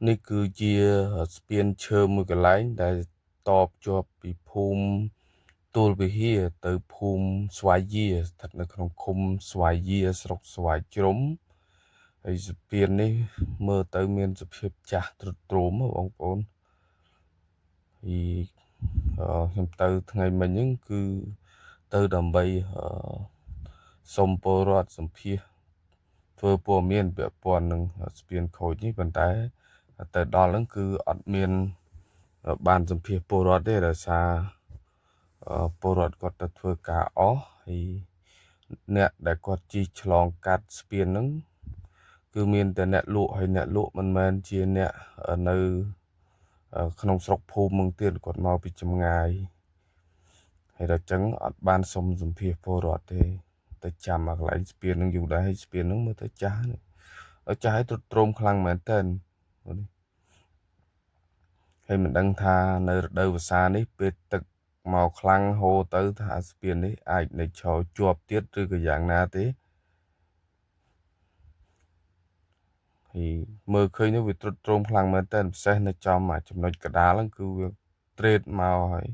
នេះគឺជាស្ពានឈើមួយកន្លែងដែលតបជាប់ពីភូមិទួលវិហារទៅភូមិស្វាយយាស្ថិតនៅក្នុងឃុំស្វាយយាស្រុកស្វាយជ្រុំហើយស្ពាននេះមើលទៅមានសភាពចាស់ទ្រុឌទ្រោមបងប្អូនហើយខ្ញុំទៅថ្ងៃមិញហ្នឹងគឺទៅដើម្បីសុំពលរដ្ឋសម្ភាសធ្វើព័ត៌មានពាក់ព័ន្ធនឹងស្ពានខូចនេះប៉ុន្តែទៅដល់ហ្នឹងគឺអត់មានបានសម្ភាសពលរដ្ឋទេដោយសារពលរដ្ឋគាត់ទៅធ្វើការអស់ហើយអ្នកដែលគាត់ជិះឆ្លងកាត់ស្ពានហ្នឹងគឺមានតែអ្នកលក់ហើយអ្នកលក់មិនមែនជាអ្នកនៅក្នុងស្រុកភូមិមកទៀតគាត់មកពីចម្ងាយហើយដល់ចឹងអត់បានសុំសម្ភាសពលរដ្ឋទេទៅចាំកន្លែងស្ពានហ្នឹងយូរដែរហើយស្ពានហ្នឹងមើលទៅចាស់ចាស់ឲ្យទ្រុឌទ្រោមខ្លាំងមែនតើហើយមិនដឹងថានៅរដូវវស្សានេះពេលទឹកមកខ្លាំងហូរទៅថាស្ពាននេះអាចនៅឈរជាប់ទៀតឬក៏យ៉ាងណាទេហើយមើលឃើញវាទ្រុឌទ្រោមខ្លាំងមែនតើពិសេសនៅចំចំណុចកដាលហ្នឹងគឺវាត្រេតមកហើយ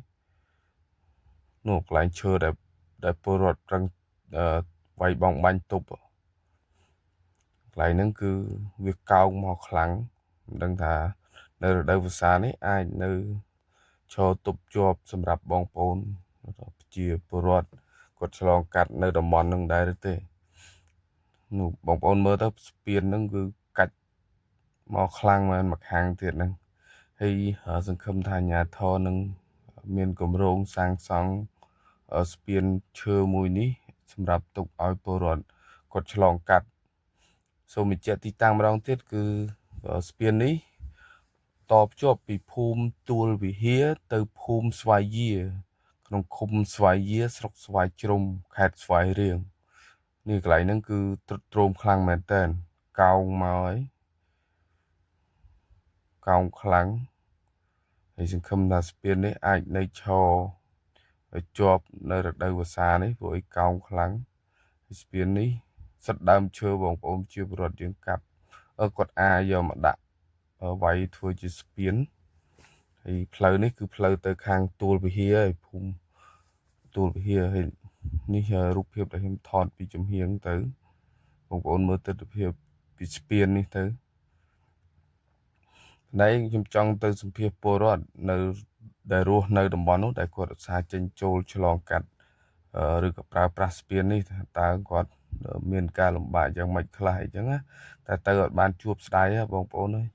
នោះកន្លែងឈើដែលពលរដ្ឋប្រឹងវាយបងបាញ់ទប់កន្លែងហ្នឹងគឺវាកោងមកខ្លាំងមិនដឹងថានៅរដូវវស្សានេះអាចនៅឈរទប់ជាប់សម្រាប់បងប្អូនជាពលរដ្ឋគាត់ឆ្លងកាត់នៅតំបន់ហ្នឹងដែរឬទេនោះបងប្អូនមើលទៅស្ពានហ្នឹងគឺកាច់មកខ្លាំងមែនមកខាងទៀតហ្នឹងហើយសង្ឃឹមថាអាជ្ញាធរនឹងមានគម្រោងសាងសង់ស្ពានឈើមួយនេះសម្រាប់ទុកឲ្យពលរដ្ឋគាត់ឆ្លងកាត់សូមបញ្ជាក់ទីតាំងម្ដងទៀតគឺស្ពាននេះតភ្ជាប់ពីភូមិទួលវិហារទៅភូមិស្វាយយាក្នុងឃុំស្វាយយាស្រុកស្វាយជ្រុំខេត្តស្វាយរៀងនេះកន្លែងហ្នឹងគឺទ្រុឌទ្រោមខ្លាំងមែនតើកោងមកហើយកោងខ្លាំងហើយសង្ឃឹមថាស្ពាននេះអាចនៅឈរជាប់នៅរដូវវស្សានេះព្រោះឲ្យកោងខ្លាំងស្ពាននេះសិតដើមឈើបងប្អូនជាពលរដ្ឋយើងកាប់គាត់យកមកដាក់វាយធ្វើជាស្ពានហើយផ្លូវនេះគឺផ្លូវទៅខាងទួលវិហារហើយភូមិទួលវិហារហើយនេះរូបភាពដែលខ្ញុំថតពីចំហៀងទៅបងប្អូនមើលទស្សនវិជ្ជាពីស្ពាននេះទៅតែខ្ញុំចង់ទៅសម្ភាសពលរដ្ឋនៅដែលរស់នៅតំបន់នោះដែលគាត់ឧស្សាហ៍ចេញចូលឆ្លងកាត់ឬក៏ប្រើប្រាស់ស្ពាននេះតើគាត់មានការលំបាកយ៉ាងម៉េចខ្លះអីចឹងណាតែទៅអត់បានជួបស្ដាយបងប្អូនអើយ